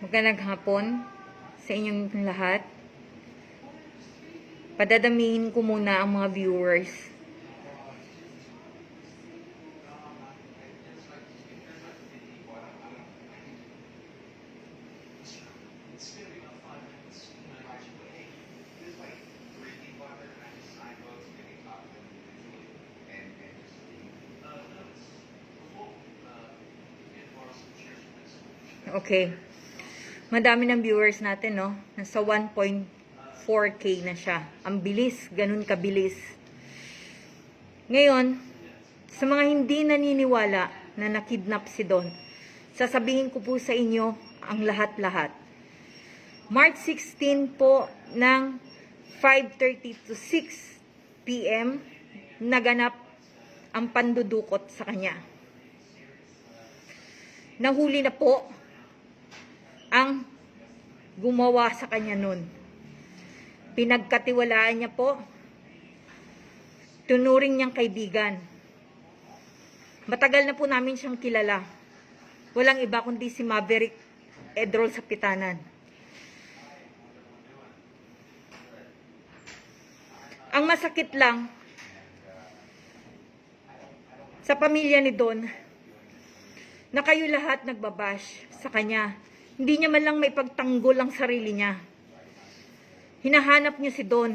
Magandang hapon sa inyong lahat. Padadamihin ko muna ang mga viewers. Okay. Madami ng viewers natin, no? Nasa 1.4K na siya. Ang bilis, ganun kabilis. Ngayon, sa mga hindi naniniwala na nakidnap si Don, sasabihin ko po sa inyo ang lahat-lahat. March 16 po ng 5:30 to 6 PM, naganap ang pandudukot sa kanya. Nahuli na po ang gumawa sa kanya nun. Pinagkatiwalaan niya po, tunuring niyang kaibigan. Matagal na po namin siyang kilala. Walang iba kundi si Maverick Edrol Sapitanan. Ang masakit lang sa pamilya ni Don na kayo lahat nagbabash sa kanya. Hindi niya man lang may pagtanggol ang sarili niya. Hinahanap niyo si Don.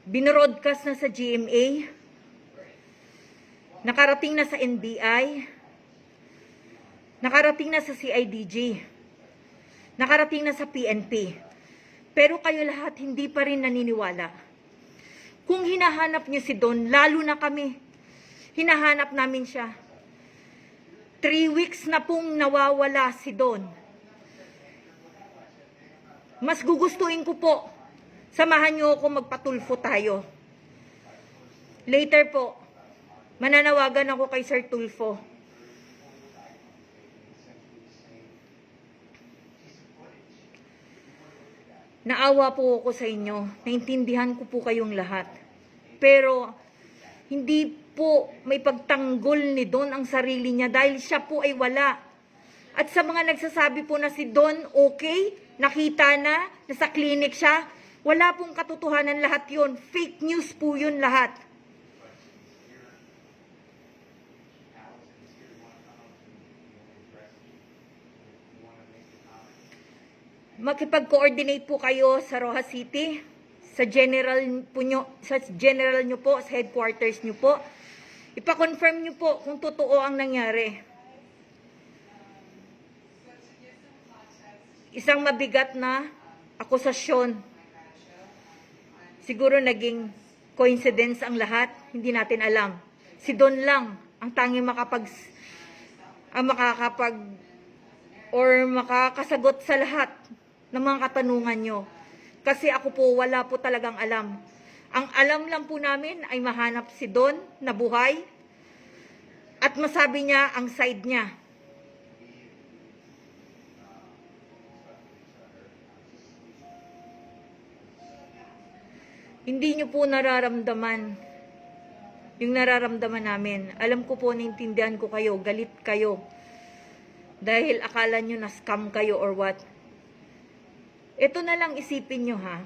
Binroadcast na sa GMA. Nakarating na sa NBI. Nakarating na sa CIDG. Nakarating na sa PNP. Pero kayo lahat hindi pa rin naniniwala. Kung hinahanap niyo si Don, lalo na kami, hinahanap namin siya. 3 weeks na pong nawawala si Don. Mas gugustuhin ko po, samahan niyo ako magpatulfo tayo. Later po, mananawagan ako kay Sir Tulfo. Naawa po ako sa inyo. Naintindihan ko po kayong lahat. Pero, hindi po may pagtanggol ni Don ang sarili niya dahil siya po ay wala. At sa mga nagsasabi po na si Don okay, nakita na, nasa clinic siya, wala pong katotohanan lahat yon. Fake news po yun lahat. Makipag-coordinate po kayo sa Rojas City, sa general nyo po, sa headquarters nyo po. Ipa-confirm nyo po kung totoo ang nangyari. Isang mabigat na akusasyon. Siguro naging coincidence ang lahat, hindi natin alam. Si Don lang ang tanging makakasagot sa lahat ng mga katanungan nyo. Kasi ako po, wala po talagang alam. Ang alam lang po namin ay mahanap si Don na buhay at masabi niya ang side niya. Hindi niyo po nararamdaman yung nararamdaman namin. Alam ko po, naintindihan ko kayo, galit kayo. Dahil akala nyo na scam kayo or what. Ito na lang isipin nyo ha.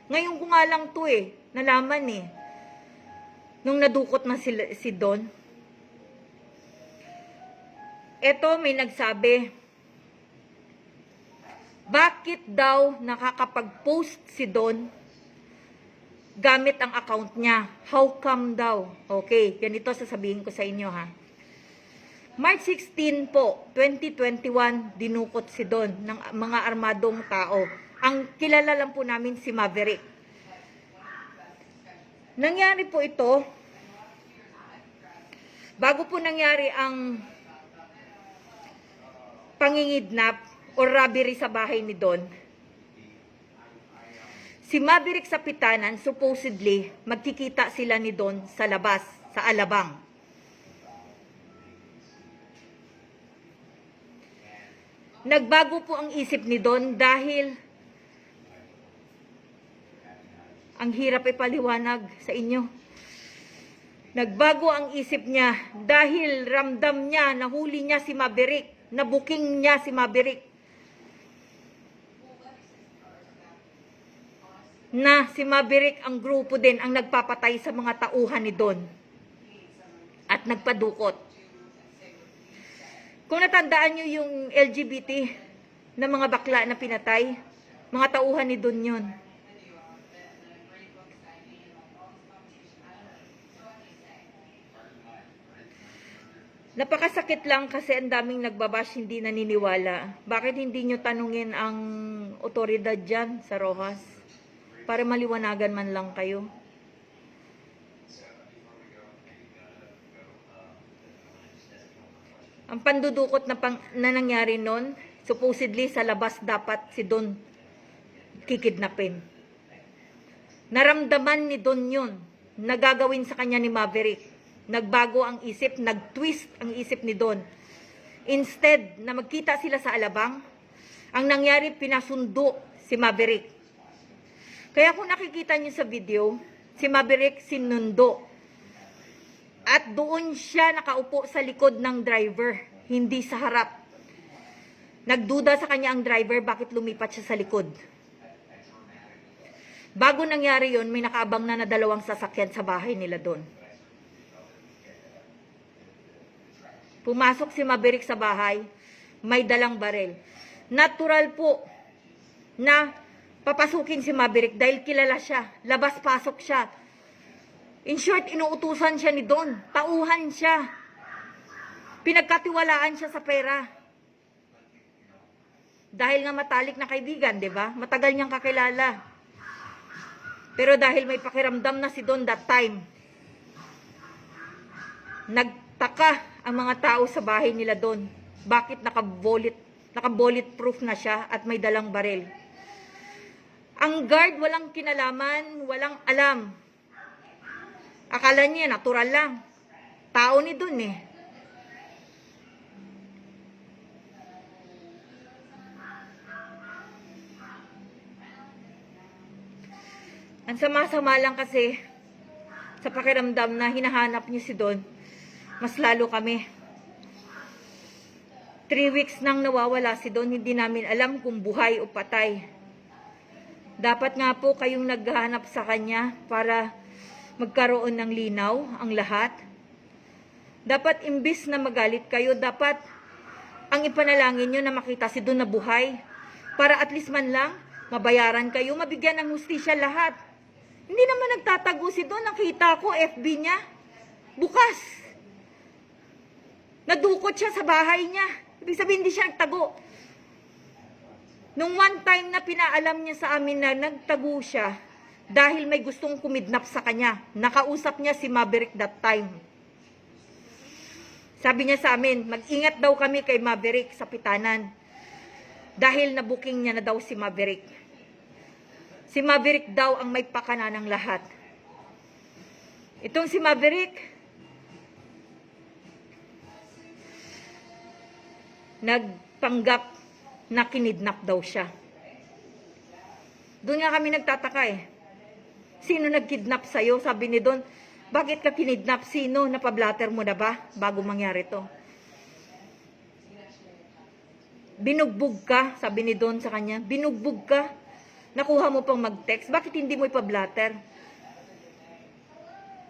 Ngayon ko nga lang to nalaman nung nadukot na si Don. Ito may nagsabi, bakit daw nakakapag-post si Don gamit ang account niya? How come daw? Okay, ganito sasabihin ko sa inyo ha. March 16 po, 2021, dinukot si Don ng mga armadong tao. Ang kilala lang po namin si Maverick. Nangyari po ito, bago po nangyari ang pangingidnap o robbery sa bahay ni Don. Si Maverick Sapitanan, supposedly, magkikita sila ni Don sa labas, sa Alabang. Nagbago po ang isip ni Don dahil ang hirap ipaliwanag sa inyo. Nagbago ang isip niya dahil ramdam niya, nahuli niya si Maverick, nabuking niya si Maverick. Na si Maverick ang grupo din ang nagpapatay sa mga tauhan ni Don at nagpadukot. Kung natandaan nyo yung LGBT na mga bakla na pinatay, mga tauhan ni Don yun. Napakasakit lang kasi ang daming nagbabash hindi naniniwala. Bakit hindi nyo tanungin ang otoridad dyan sa Rojas? Para maliwanagan man lang kayo. Ang pandudukot na nangyari nun, supposedly sa labas dapat si Don kikidnapin. Naramdaman ni Don yun, nagagawin sa kanya ni Maverick. Nagbago ang isip, nag-twist ang isip ni Don. Instead na magkita sila sa alabang, ang nangyari pinasundo si Maverick. Kaya kung nakikita niyo sa video, si Maverick sinundo. At doon siya nakaupo sa likod ng driver, hindi sa harap. Nagduda sa kanya ang driver bakit lumipat siya sa likod. Bago nangyari yon, may nakaabang na dalawang sasakyan sa bahay nila doon. Pumasok si Maverick sa bahay, may dalang barel. Natural po na papasukin si Maverick dahil kilala siya, labas-pasok siya. In short, inuutusan siya ni Don, tauhan siya. Pinagkatiwalaan siya sa pera. Dahil nga matalik na kaibigan, di ba? Matagal niyang kakilala. Pero dahil may pakiramdam na si Don that time, nagtaka ang mga tao sa bahay nila Don. Bakit naka-bulletproof na siya at may dalang baril? Ang guard walang kinalaman, walang alam. Akala niya natural lang. Tao ni Don eh. Ang sama-sama lang kasi sa pakiramdam na hinahanap niyo si Don, mas lalo kami. 3 weeks nang nawawala si Don, hindi namin alam kung buhay o patay. Dapat nga po kayong naghahanap sa kanya para magkaroon ng linaw ang lahat. Dapat imbis na magalit kayo, dapat ang ipanalangin nyo na makita si Don na buhay. Para at least man lang, mabayaran kayo, mabigyan ng hustisya lahat. Hindi naman nagtatago si Don. Nakita ko, FB niya, bukas. Nadukot siya sa bahay niya. Ibig sabihin, hindi siya nagtago. Nung one time na pinaalam niya sa amin na nagtago siya, dahil may gustong kumidnap sa kanya. Nakausap niya si Maverick that time. Sabi niya sa amin, mag-ingat daw kami kay Maverick sa Pitanan. Dahil nabuking niya na daw si Maverick. Si Maverick daw ang may pakana ng lahat. Itong si Maverick, nagpanggap na kinidnap daw siya. Doon nga kami nagtataka eh. Sino nagkidnap sa'yo? Sabi ni Don, bakit ka kinidnap? Sino? Napablatter mo na ba bago mangyari to? Binugbog ka, sabi ni Don sa kanya. Binugbog ka. Nakuha mo pang mag-text. Bakit hindi mo ipablatter?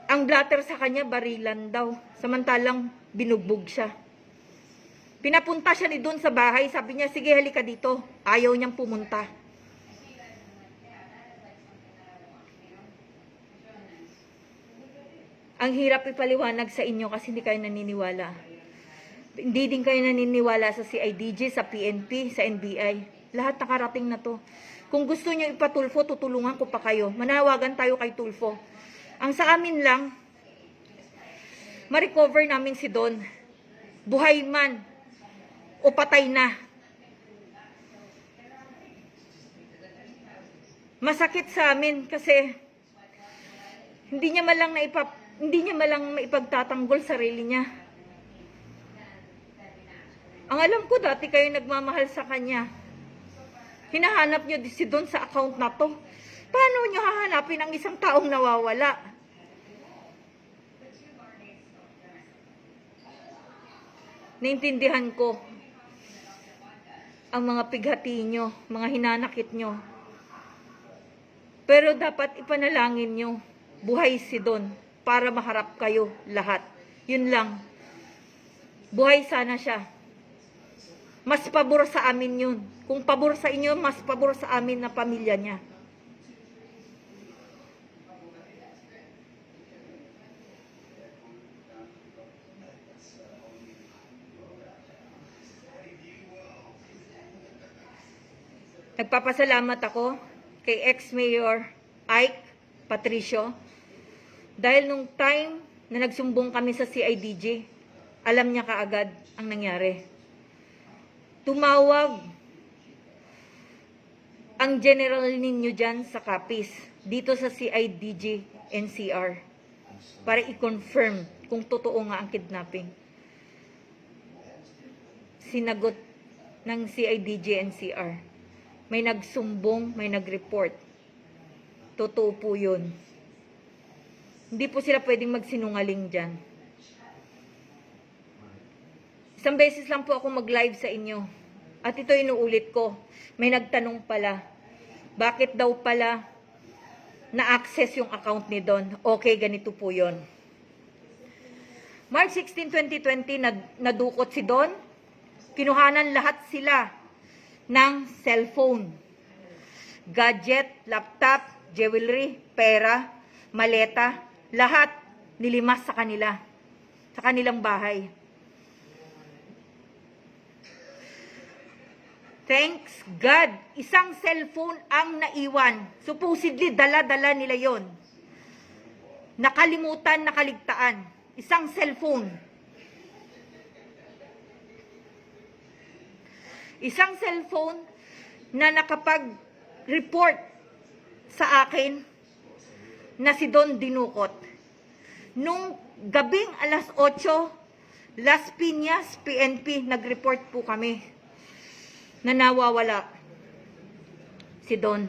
Ang blatter sa kanya, barilan daw. Samantalang binugbog siya. Pinapunta siya ni Don sa bahay. Sabi niya, sige halika dito. Ayaw niyang pumunta. Ang hirap ipaliwanag sa inyo kasi hindi kayo naniniwala. Hindi din kayo naniniwala sa CIDG, sa PNP, sa NBI. Lahat nakarating na to. Kung gusto niyo ipatulfo, tutulungan ko pa kayo. Manawagan tayo kay Tulfo. Ang sa amin lang, ma-recover namin si Don. Buhay man o patay na. Masakit sa amin kasi hindi niya malang maipagtatanggol sarili niya. Ang alam ko dati kayo nagmamahal sa kanya. Hinahanap niyo si Don sa account na to. Paano niyo hahanapin ang isang taong nawawala? naintindihan ko ang mga pighati nyo, mga hinanakit nyo. Pero dapat ipanalangin nyo, buhay si Don para maharap kayo lahat. Yun lang. Buhay sana siya. Mas pabor sa amin yun. Kung pabor sa inyo, mas pabor sa amin na pamilya niya. Nagpapasalamat ako kay ex-mayor Ike Patricio dahil nung time na nagsumbong kami sa CIDG, alam niya kaagad ang nangyari. Tumawag ang general ninyo dyan sa Capiz, dito sa CIDG NCR, para i-confirm kung totoo nga ang kidnapping. Sinagot ng CIDG NCR. May nagsumbong, may nag-report. Totoo po yun. Hindi po sila pwedeng magsinungaling dyan. Isang beses lang po ako mag-live sa inyo. At ito inuulit ko. May nagtanong pala, bakit daw pala na-access yung account ni Don? Okay, ganito po yun. March 16, 2020, nadukot si Don. Kinuhanan lahat sila ng cellphone, gadget, laptop, jewelry, pera, maleta, lahat nilimas sa kanila, sa kanilang bahay. Thanks God, isang cellphone ang naiwan. Supposedly, dala-dala nila yon. Nakalimutan, nakaligtaan. Isang cellphone. Isang cellphone na nakapag-report sa akin na si Don dinukot. Nung gabing alas 8, Las Piñas, PNP, nag-report po kami na nawawala si Don.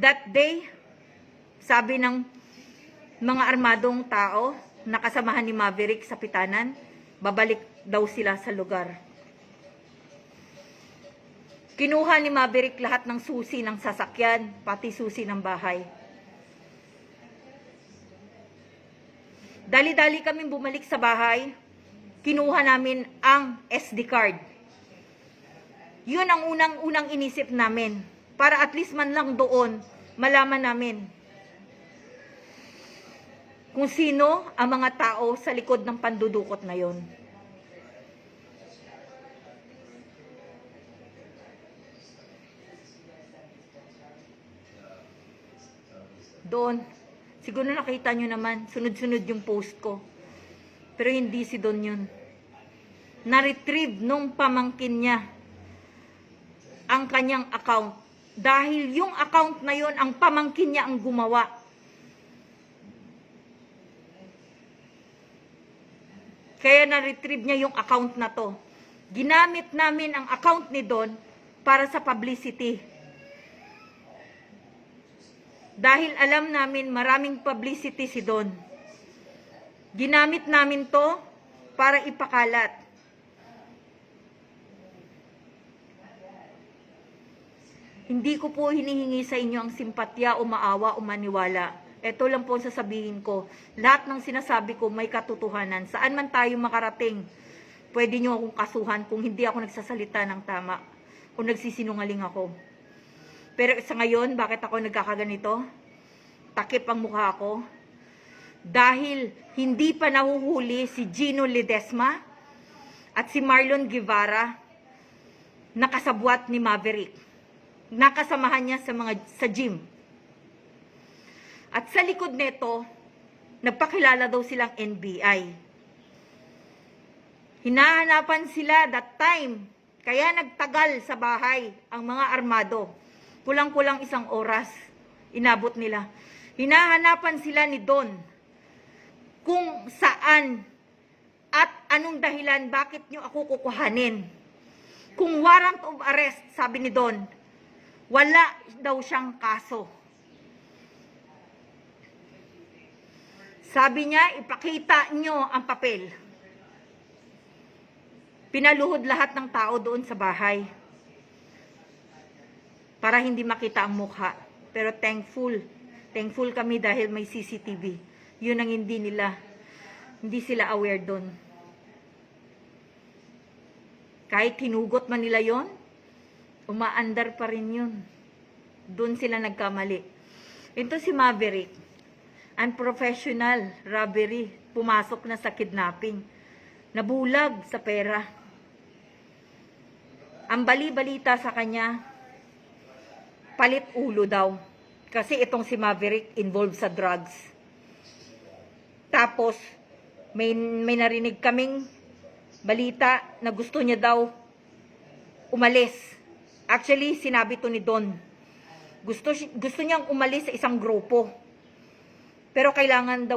That day, sabi ng mga armadong tao na kasamahan ni Maverick sa Pitanan, babalik daw sila sa lugar. Kinuha ni Maverick lahat ng susi ng sasakyan, pati susi ng bahay. Dali-dali kami bumalik sa bahay, kinuha namin ang SD card. Yun ang unang-unang inisip namin, para at least man lang doon, malaman namin kung sino ang mga tao sa likod ng pandudukot na yon. Doon, siguro nakita nyo naman, sunod-sunod yung post ko. Pero hindi si Don yun. Na-retrieve nung pamangkin niya ang kanyang account. Dahil yung account na yun, ang pamangkin niya ang gumawa. Kaya na-retrieve niya yung account na to. Ginamit namin ang account ni Don para sa publicity. Dahil alam namin maraming publicity si Don. Ginamit namin to para ipakalat. Hindi ko po hinihingi sa inyo ang simpatya o maawa o maniwala. Ito lang po sasabihin ko. Lahat ng sinasabi ko may katotohanan. Saan man tayo makarating, pwede nyo akong kasuhan kung hindi ako nagsasalita ng tama o nagsisinungaling ako. Pero sa ngayon, bakit ako nagkakaganito? Takip ang mukha ko. Dahil hindi pa nahuhuli si Gino Ledesma at si Marlon Guevara, nakasabwat ni Maverick. Nakasamahan niya sa gym. At sa likod nito, nagpakilala daw silang NBI. Hinahanapan sila that time. Kaya nagtagal sa bahay ang mga armado. Kulang-kulang 1 oras, inabot nila. Hinahanapan sila ni Don kung saan at anong dahilan bakit nyo ako kukuhanin. Kung warrant of arrest, sabi ni Don, wala daw siyang kaso. Sabi niya, ipakita nyo ang papel. Pinaluhod lahat ng tao doon sa bahay para hindi makita ang mukha. Pero thankful kami dahil may CCTV. Yun ang hindi sila aware doon. Kahit hinugot man nila yon, umaandar pa rin yun. Doon sila nagkamali. Ito si Maverick, unprofessional robbery, pumasok na sa kidnapping, nabulag sa pera. Ang bali-balita sa kanya, palit ulo daw. Kasi itong si Maverick involved sa drugs. Tapos, may narinig kaming balita na gusto niya daw umalis. Actually, sinabi to ni Don. Gusto niyang umalis sa isang grupo. Pero kailangan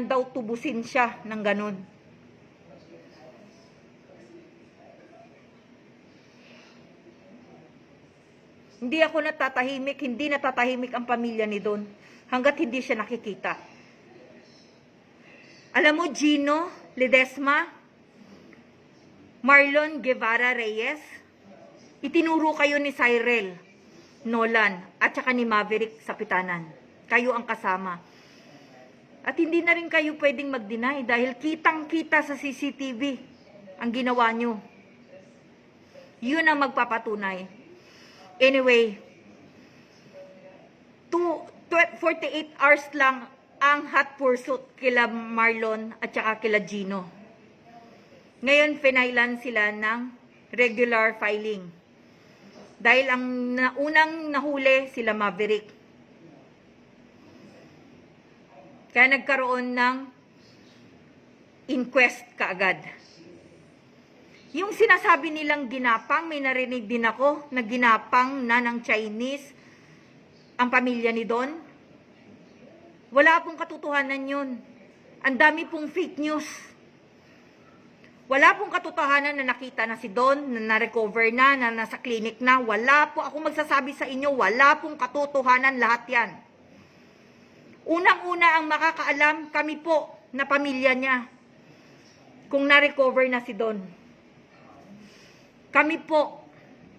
daw tubusin siya ng ganun. Hindi ako natatahimik, hindi natatahimik ang pamilya ni Don hanggat hindi siya nakikita. Alam mo, Gino Ledesma, Marlon Guevara Reyes, itinuro kayo ni Cyril Nolan at saka ni Maverick sa Pitanan. Kayo ang kasama. At hindi na rin kayo pwedeng mag-deny dahil kitang-kita sa CCTV ang ginawa nyo. Yun ang magpapatunay. Anyway, 48 hours lang ang hot pursuit kila Marlon at saka kila Gino. Ngayon, finailan sila ng regular filing. Dahil ang unang nahuli sila Maverick. Kaya nagkaroon ng inquest kaagad. Yung sinasabi nilang ginapang, may narinig din ako na ginapang na ng Chinese ang pamilya ni Don. Wala pong katotohanan yun. Ang dami pong fake news. Wala pong katotohanan na nakita na si Don, na na-recover na nasa clinic na. Wala po, ako magsasabi sa inyo, wala pong katotohanan lahat yan. Unang-una ang makakaalam, kami po na pamilya niya, kung na-recover na si Don. Kami po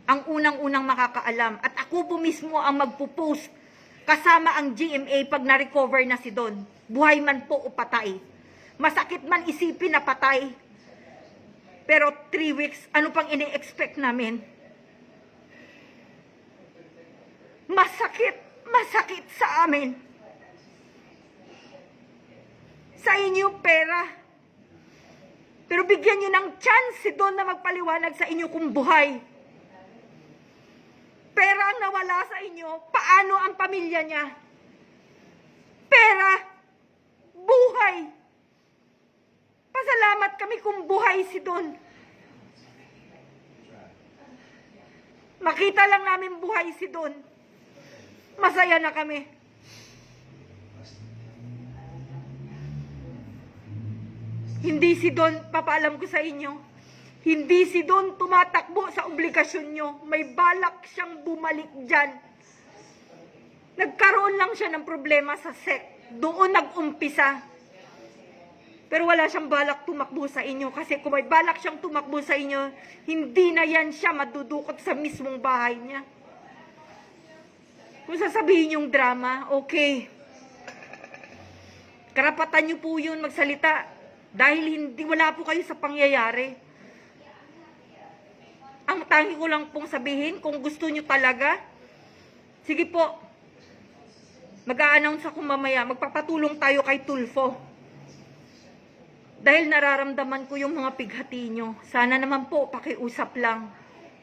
ang unang-unang makakaalam. At ako po mismo ang magpo-post kasama ang GMA pag na-recover na si Don. Buhay man po o patay. Masakit man isipin na patay. Pero 3 weeks, ano pang ini-expect namin? Masakit sa amin. Sa inyo pera. Pero bigyan nyo ng chance si Don na magpaliwanag sa inyo kung buhay. Pera ang nawala sa inyo, paano ang pamilya niya? Pera, buhay. Pasalamat kami kung buhay si Don. Makita lang namin buhay si Don. Masaya na kami. Hindi si Don, papaalam ko sa inyo, hindi si Don tumatakbo sa obligasyon nyo. May balak siyang bumalik dyan. Nagkaroon lang siya ng problema sa SEC. Doon nag-umpisa. Pero wala siyang balak tumakbo sa inyo. Kasi kung may balak siyang tumakbo sa inyo, hindi na yan siya madudukot sa mismong bahay niya. Kung sasabihin yung drama, okay. Karapatan niyo po yun magsalita. Dahil wala po kayo sa pangyayari. Ang tangi ko lang pong sabihin, kung gusto nyo talaga, sige po, mag-a-announce ako mamaya, magpapatulong tayo kay Tulfo. Dahil nararamdaman ko yung mga pighati nyo. Sana naman po, pakiusap lang.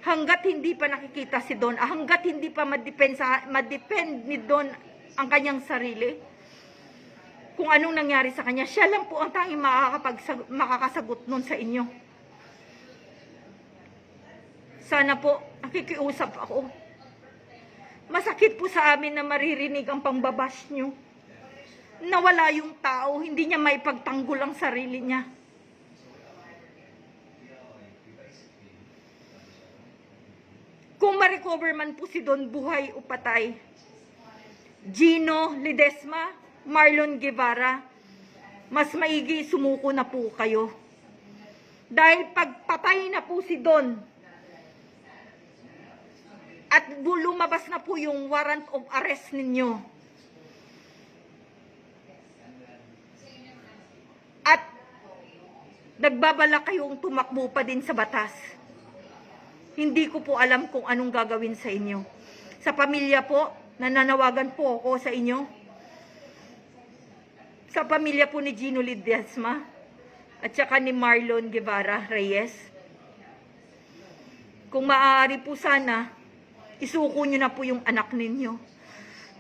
Hanggat hindi pa nakikita si Don, hanggat hindi pa madepend ni Don ang kanyang sarili, kung anong nangyari sa kanya, siya lang po ang tanging makakasagot nun sa inyo. Sana po, nakikiusap ako. Masakit po sa amin na maririnig ang pangbabash nyo. Nawala yung tao, hindi niya maipagtanggol ang sarili niya. Kung ma-recover man po si Don, buhay o patay, Gino Ledesma, Marlon Guevara, mas maigi sumuko na po kayo. Dahil pagpatay na po si Don at lumabas na po yung warrant of arrest ninyo, at nagbabala kayong tumakbo pa din sa batas, hindi ko po alam kung anong gagawin sa inyo. Sa pamilya po, nananawagan po ako sa inyo. Sa pamilya po ni Gino Ledesma at saka ni Marlon Guevara Reyes, kung maaari po sana, isuko nyo na po yung anak ninyo.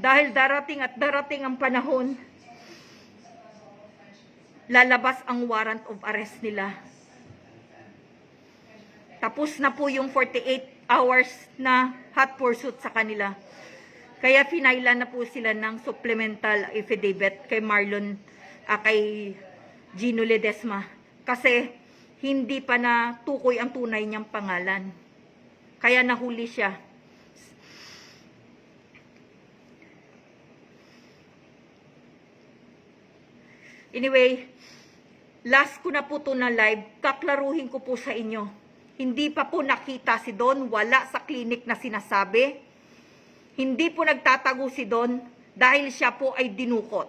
Dahil darating at darating ang panahon, lalabas ang warrant of arrest nila. Tapos na po yung 48 hours na hot pursuit sa kanila. Kaya pinaila na po sila ng supplemental affidavit kay kay Gino Ledesma. Kasi hindi pa na tukoy ang tunay niyang pangalan. Kaya nahuli siya. Anyway, last ko na po to na live, kaklaruhin ko po sa inyo. Hindi pa po nakita si Don, wala sa klinik na sinasabi. Hindi po nagtatago si Don dahil siya po ay dinukot.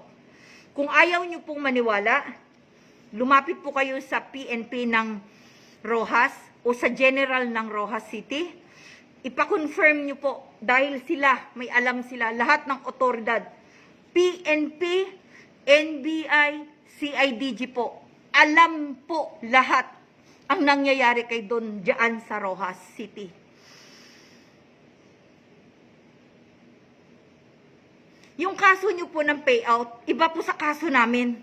Kung ayaw nyo pong maniwala, lumapit po kayo sa PNP ng Rojas o sa General ng Rojas City. Ipa-confirm nyo po dahil sila, may alam sila, lahat ng otoridad. PNP, NBI, CIDG po. Alam po lahat ang nangyayari kay Don diyan sa Rojas City. Yung kaso nyo po ng payout, iba po sa kaso namin.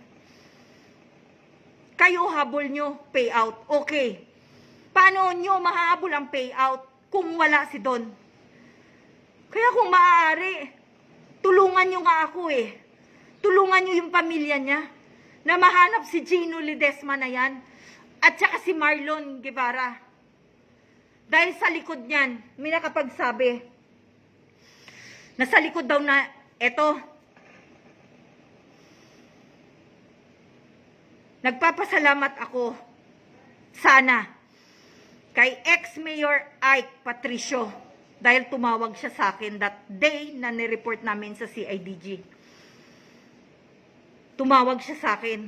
Kayo habol nyo, payout. Okay. Paano nyo mahahabol ang payout kung wala si Don? Kaya kung maaari, tulungan nyo nga ako eh. Tulungan nyo yung pamilya niya na mahanap si Gino Ledesma na yan at saka si Marlon Guevara. Dahil sa likod niyan, may nakapagsabi na sa likod daw na eto, nagpapasalamat ako sana kay ex-mayor Ike Patricio dahil tumawag siya sa akin that day na nireport namin sa CIDG. Tumawag siya sa akin.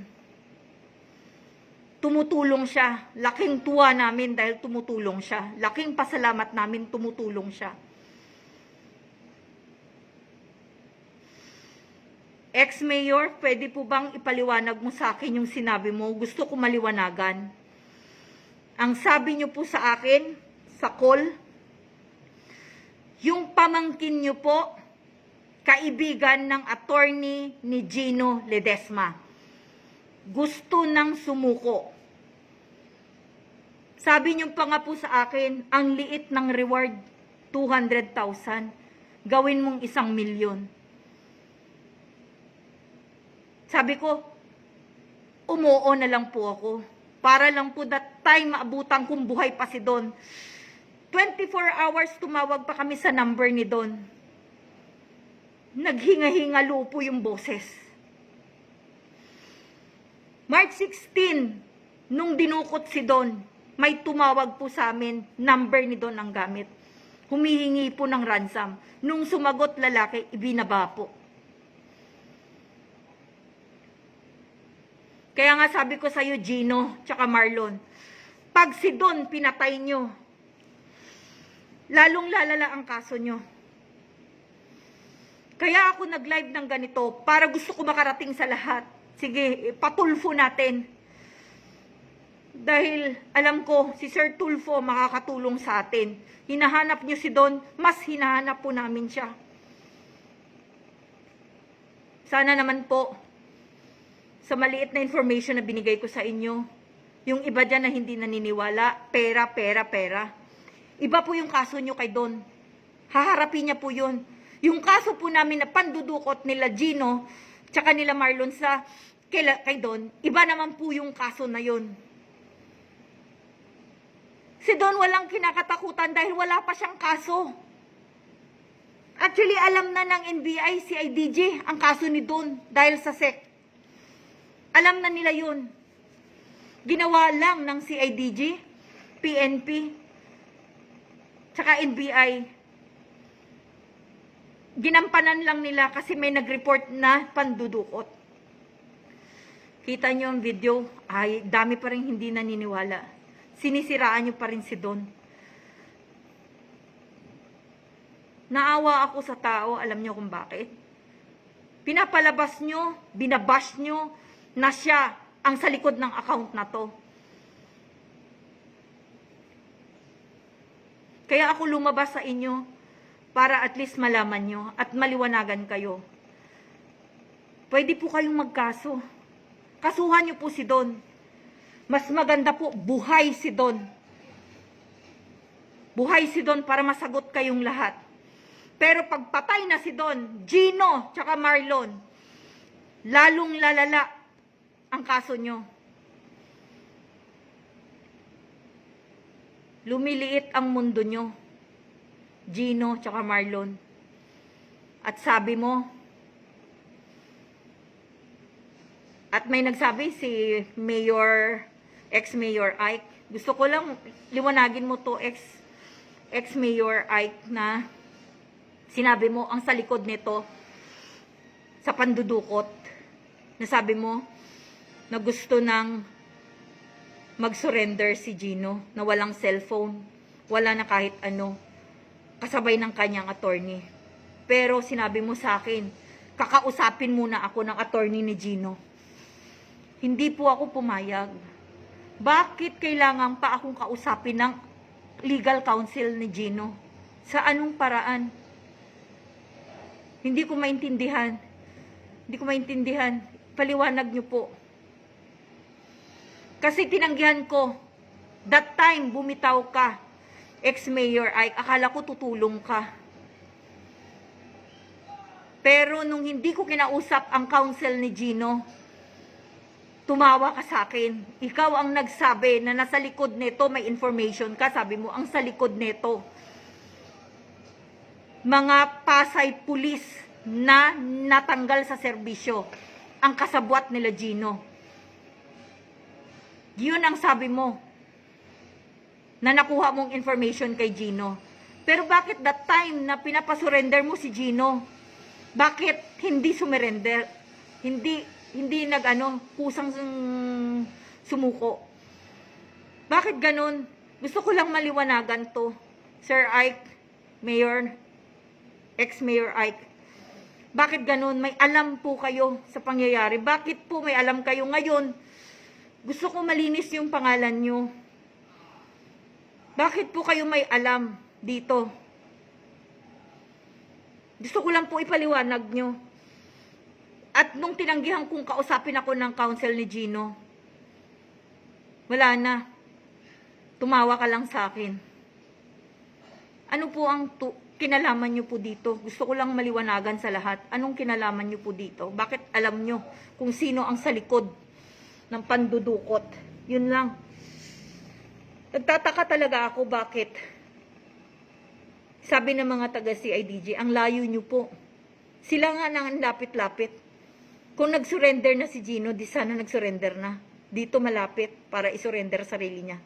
Tumutulong siya. Laking tuwa namin dahil tumutulong siya. Laking pasalamat namin tumutulong siya. Ex-mayor, pwede po bang ipaliwanag mo sa akin yung sinabi mo? Gusto ko maliwanagan. Ang sabi niyo po sa akin, sa call, yung pamangkin niyo po, kaibigan ng attorney ni Gino Ledesma, gusto nang sumuko. Sabi niyo pa nga po sa akin, ang liit ng reward, 200,000. Gawin mong 1,000,000. Sabi ko, umuo na lang po ako. Para lang po that time maabutan kung buhay pa si Don. 24 hours tumawag pa kami sa number ni Don. Naghinga-hingalo po yung boses. March 16, nung dinukot si Don, may tumawag po sa amin, number ni Don ang gamit. Humihingi po ng ransom. Nung sumagot lalaki, ibinaba po. Kaya nga sabi ko sa'yo, Gino, tsaka Marlon, pag si Don pinatay nyo, lalong lalala ang kaso nyo. Kaya ako nag-live ng ganito, para gusto ko makarating sa lahat. Sige, patulfo natin. Dahil alam ko, si Sir Tulfo makakatulong sa atin. Hinahanap nyo si Don, mas hinahanap po namin siya. Sana naman po, sa maliit na information na binigay ko sa inyo, yung iba dyan na hindi naniniwala, pera, pera, pera. Iba po yung kaso nyo kay Don. Haharapin niya po yun. Yung kaso po namin na pandudukot nila Gino, tsaka nila Marlon kay Don, iba naman po yung kaso na yun. Si Don walang kinakatakutan dahil wala pa siyang kaso. Actually, alam na ng NBI, CIDG, ang kaso ni Don dahil sa SEC. Alam na nila yun. Ginawa lang ng CIDG, PNP, tsaka NBI. Ginampanan lang nila kasi may nag-report na pandudukot. Kita nyo ang video, ay dami pa rin hindi naniniwala. Sinisiraan nyo pa rin si Don. Naawa ako sa tao, alam nyo kung bakit? Pinapalabas nyo, binabash nyo na siya ang sa likod ng account na to. Kaya ako lumabas sa inyo para at least malaman nyo at maliwanagan kayo. Pwede po kayong magkaso. Kasuhan nyo po si Don. Mas maganda po, buhay si Don. Buhay si Don para masagot kayong lahat. Pero pag patay na si Don, Gino, tsaka Marlon, lalong lalala ang kaso nyo. Lumiliit ang mundo nyo, Gino, tsaka Marlon. At sabi mo, at may nagsabi si Mayor, ex-Mayor Ike, gusto ko lang liwanagin mo to, ex-Mayor Ike, na sinabi mo, ang sa likod nito, sa pandudukot, nasabi mo, na gusto nang mag-surrender si Gino, na walang cellphone, wala na kahit ano, kasabay ng kanyang attorney. Pero sinabi mo sa akin, kakausapin muna ako ng attorney ni Gino. Hindi po ako pumayag. Bakit kailangan pa akong kausapin ng legal counsel ni Gino? Sa anong paraan? Hindi ko maintindihan. Hindi ko maintindihan. Paliwanag nyo po. Kasi tinanggihan ko. That time, bumitaw ka. Ex-Mayor Ike, akala ko tutulong ka. Pero nung hindi ko kinausap ang counsel ni Gino, tumawa ka sa akin. Ikaw ang nagsabi na nasa likod nito may information ka. Sabi mo, ang sa likod nito, mga Pasay pulis na natanggal sa serbisyo, ang kasabwat nila Gino. Yun ang sabi mo, na nakuha mong information kay Gino. Pero bakit that time na pinapasurrender mo si Gino, bakit hindi sumurrender? Hindi kusang sumuko. Bakit ganun? Gusto ko lang maliwanagan to. Sir Ike, Mayor, ex-Mayor Ike. Bakit ganun? May alam po kayo sa pangyayari. Bakit po may alam kayo ngayon? Gusto ko malinis yung pangalan nyo. Bakit po kayo may alam dito? Gusto ko lang po ipaliwanag nyo. At nung tinanggihan kong kausapin ako ng counsel ni Gino, wala na. Tumawa ka lang sa akin. Ano po ang kinalaman nyo po dito? Gusto ko lang maliwanagan sa lahat. Anong kinalaman nyo po dito? Bakit alam nyo kung sino ang sa likod ng pandudukot? Yun lang. Nagtataka talaga ako bakit. Sabi ng mga taga-CIDG, ang layo nyo po. Sila nga nang lapit-lapit. Kung nag-surrender na si Gino, di sana nag-surrender na. Dito malapit para isurrender sarili niya.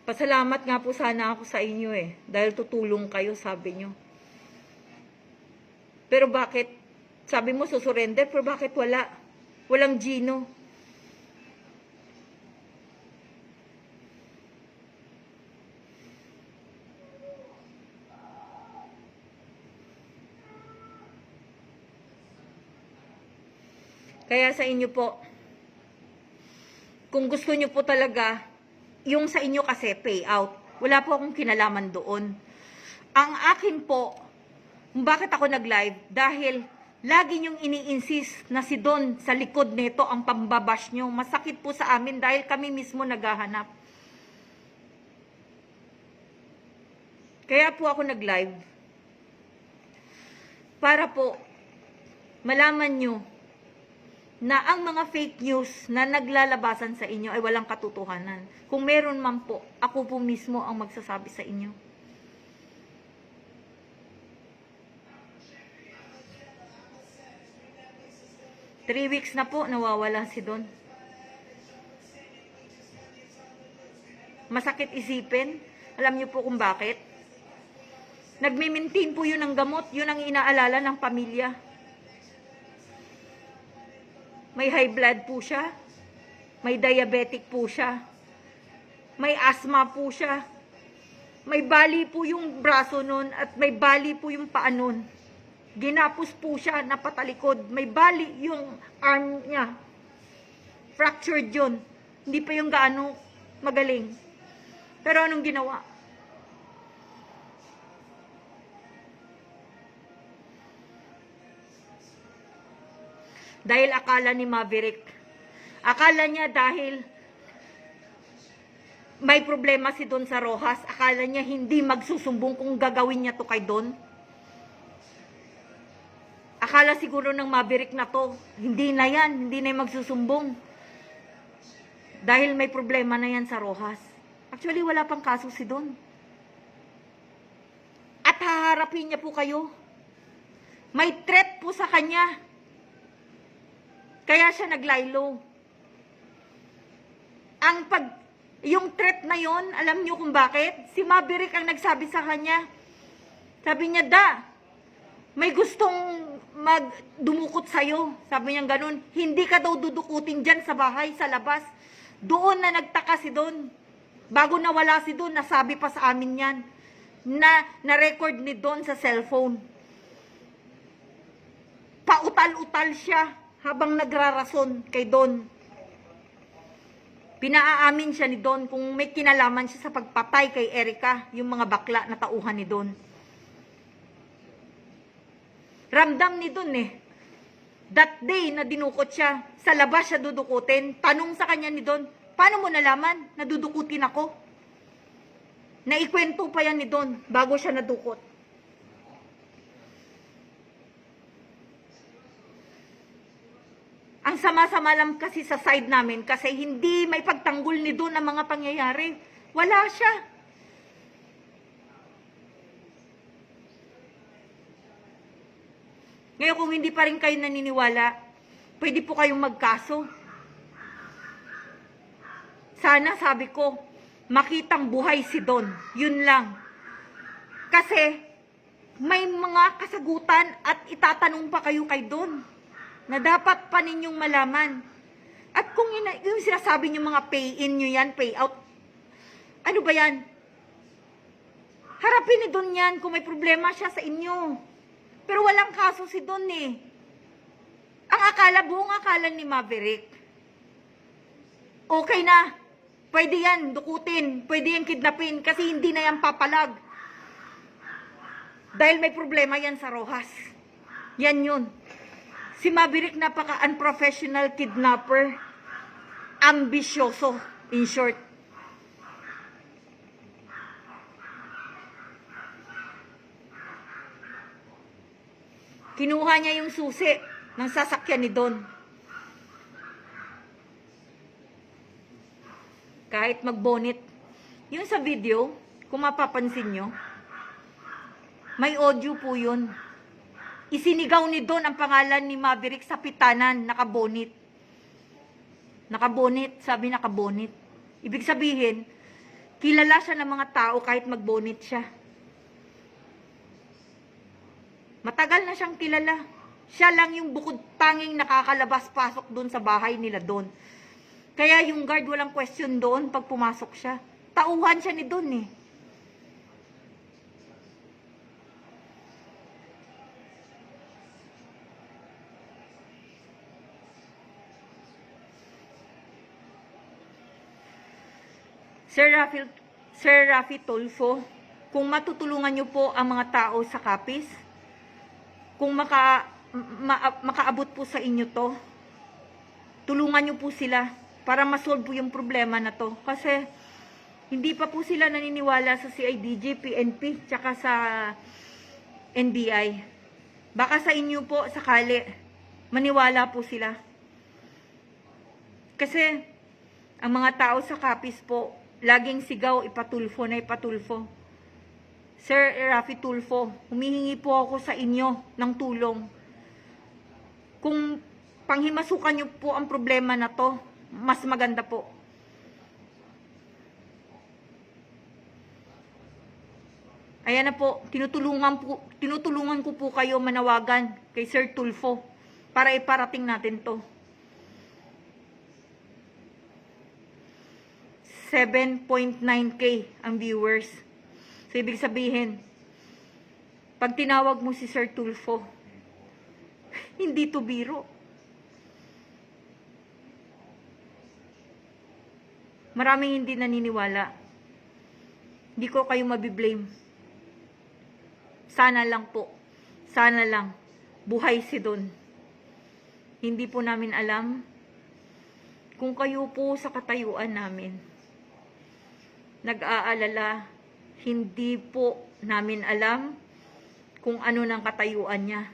Pasalamat nga po sana ako sa inyo dahil tutulong kayo, sabi nyo. Pero bakit? Sabi mo susurrender, pero bakit wala? Walang Gino. Kaya sa inyo po, kung gusto nyo po talaga, yung sa inyo kasi payout, wala po akong kinalaman doon. Ang akin po, bakit ako nag-live? Dahil lagi nyong ini-insist na si Don sa likod nito ang pambabash nyo. Masakit po sa amin dahil kami mismo naghahanap. Kaya po ako nag-live. Para po, malaman nyo na ang mga fake news na naglalabasan sa inyo ay walang katotohanan. Kung meron man po, ako po mismo ang magsasabi sa inyo. 3 weeks na po nawawala si Don. Masakit isipin. Alam niyo po kung bakit? Nagme-maintain po yun ng gamot. Yun ang inaalala ng pamilya. May high blood po siya. May diabetic po siya. May asthma po siya. May bali po yung braso nun at may bali po yung paa nun. Ginapos po siya, napatalikod. May bali yung arm niya. Fractured yun. Hindi pa yung gaano magaling. Pero anong ginawa? Dahil akala ni Maverick. Akala niya dahil may problema si Don sa Rojas, akala niya hindi magsusumbong kung gagawin niya to kay Don. Akala siguro ng Maverick na to, hindi na yan, hindi na yung magsusumbong. Dahil may problema na yan sa Rojas. Actually, wala pang kaso si Don. At haharapin niya po kayo. May threat po sa kanya. Kaya siya naglaylo. Yung threat na yon, alam niyo kung bakit? Si Maverick ang nagsabi sa kanya. Sabi niya, may gustong magdumukot sa'yo. Sabi niya ganun, hindi ka daw dudukutin dyan sa bahay, sa labas. Doon na nagtaka si Don. Bago nawala si Don, nasabi pa sa amin yan. Na-record ni Don sa cellphone. Pautal-utal siya habang nagrarason kay Don. Pinaamin siya ni Don kung may kinalaman siya sa pagpatay kay Erica, yung mga bakla na tauhan ni Don. Ramdam ni Don that day na dinukot siya, sa labas siya dudukutin. Tanong sa kanya ni Don, paano mo nalaman na dudukutin ako? Naikwento pa yan ni Don bago siya nadukot. Ang sama-sama lang kasi sa side namin kasi hindi may pagtanggol ni Don ang mga pangyayari. Wala siya. Ngayon kung hindi pa rin kayo naniniwala, pwede po kayong magkaso. Sana, sabi ko, makitang buhay si Don. Yun lang. Kasi may mga kasagutan at itatanong pa kayo kay Don na dapat pa ninyong malaman. At kung yung sinasabi niyo mga pay-in nyo yan, pay-out, ano ba yan? Harapin ni Don yan kung may problema siya sa inyo. Pero walang kaso si Don Ang akala, buong akala ni Maverick, okay na, pwede yan dukutin, pwede yan kidnapin, kasi hindi na yan papalag. Dahil may problema yan sa Rojas. Yan yun. Si Maverick napaka-unprofessional kidnapper. Ambisyoso, in short. Kinuha niya yung susi ng sasakyan ni Don. Kahit mag-bonnet. Yung sa video, kung mapapansin nyo, may audio po yun. Isinigaw ni Don ang pangalan ni Maverick sa pitanan, nakabonit. Nakabonit, sabi nakabonit. Ibig sabihin, kilala siya ng mga tao kahit magbonit siya. Matagal na siyang kilala. Siya lang yung bukod tanging nakakalabas-pasok doon sa bahay nila Don. Kaya yung guard walang question doon pag pumasok siya. Tauhan siya ni Don Sir Rafi Tulfo, kung matutulungan niyo po ang mga tao sa Capiz, kung makaabot po sa inyo to, tulungan niyo po sila para masolve po yung problema na to. Kasi hindi pa po sila naniniwala sa CIDG, PNP, tsaka sa NBI. Baka sa inyo po, sakali, maniwala po sila. Kasi ang mga tao sa Capiz po, laging sigaw, ipatulfo na ipatulfo. Sir Rafi Tulfo, humihingi po ako sa inyo ng tulong. Kung panghimasukan nyo po ang problema na to. Mas maganda po. Ayan na po, tinutulungan ko po kayo manawagan kay Sir Tulfo para iparating natin to. 7.9K ang viewers. So, ibig sabihin, pag tinawag mo si Sir Tulfo, hindi to biro. Maraming hindi naniniwala. Hindi ko kayo mabiblame. Sana lang po. Sana lang. Buhay si Don. Hindi po namin alam kung kayo po sa katayuan namin nag-aalala, hindi po namin alam kung ano ng katayuan niya.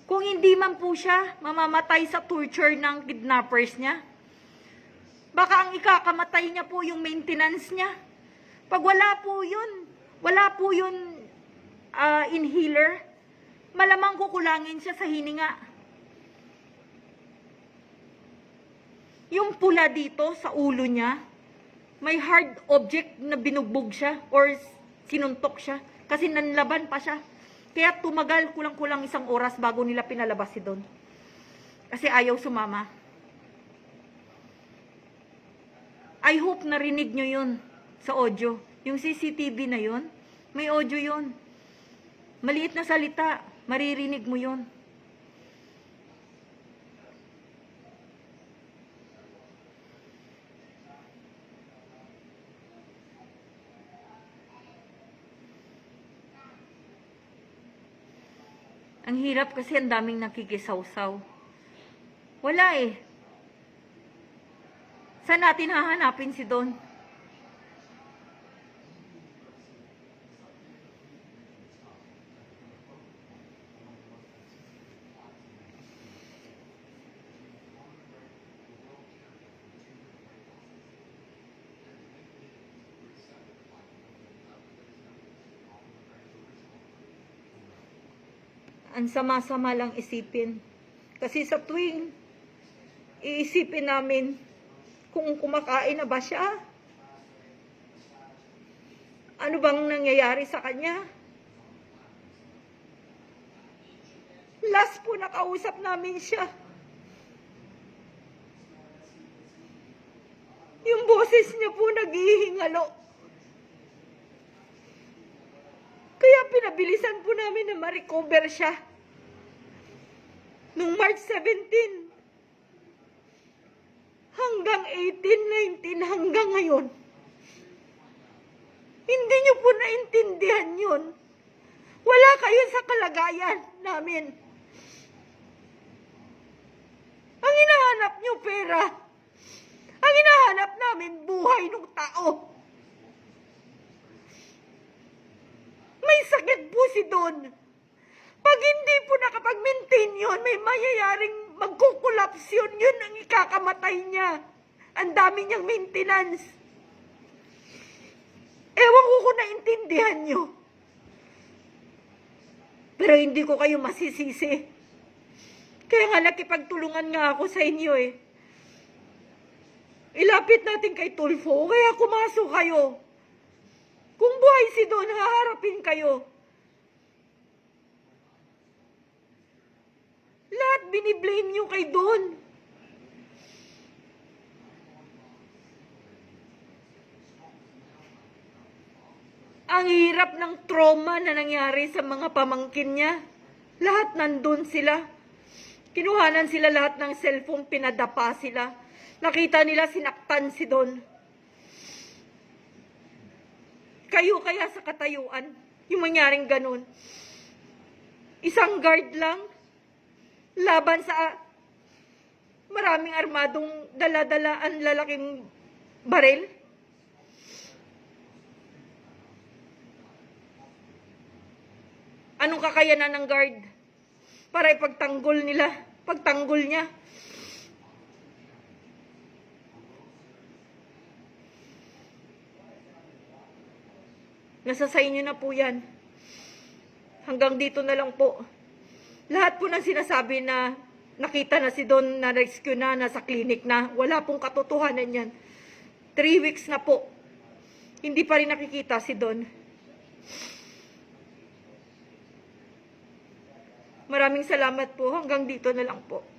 Kung hindi man po siya mamamatay sa torture ng kidnappers niya, baka ang ikakamatay niya po yung maintenance niya. Pag wala po yun inhaler, malamang kukulangin siya sa hininga. Yung pula dito sa ulo niya, may hard object na binugbog siya or sinuntok siya kasi nanlaban pa siya. Kaya tumagal kulang-kulang 1 oras bago nila pinalabas si Don. Kasi ayaw sumama. I hope narinig nyo yun sa audio. Yung CCTV na yun, may audio yun. Maliit na salita, maririnig mo yun. Ang hirap kasi ang daming nakikisawsaw. Wala eh. Saan natin hahanapin si Don? Ang sama-sama lang isipin. Kasi sa tuwing iisipin namin kung kumakain na ba siya, ano bang nangyayari sa kanya. Last po nakausap namin siya. Yung boses niya po naghihingalo. Kaya pinabilisan po namin na ma-recover siya. Nung March 17 hanggang 18, 19, hanggang ngayon. Hindi niyo po naintindihan yun. Wala kayo sa kalagayan namin. Ang hinahanap niyo pera. Ang hinahanap namin buhay ng tao. May sakit po si Don. Pag hindi po nakapag-maintain yun, may mayayaring magkukulaps yun. Yun ang ikakamatay niya. Ang dami niyang maintenance. Ewan ko kung naintindihan niyo. Pero hindi ko kayo masisisi. Kaya nga nakipagtulungan nga ako sa inyo eh. Ilapit natin kay Tulfo, kaya kumasok kayo. Kung buhay si Don, haharapin kayo. Lahat biniblame nyo kay Don. Ang hirap ng trauma na nangyari sa mga pamangkin niya. Lahat nandun sila. Kinuhanan sila lahat ng cellphone, pinadapa sila. Nakita nila sinaktan si Don. Kayo kaya sa katayuan, yung mangyaring ganun. Isang guard lang, laban sa maraming armadong dala-dala ang lalaking baril. Anong kakayanan ng guard para ipagtanggol niya? Nasa sa inyo na po yan. Hanggang dito na lang po. Lahat po ng sinasabi na nakita na si Don na rescue na, nasa clinic na. Wala pong katotohanan yan. 3 weeks na po. Hindi pa rin nakikita si Don. Maraming salamat po. Hanggang dito na lang po.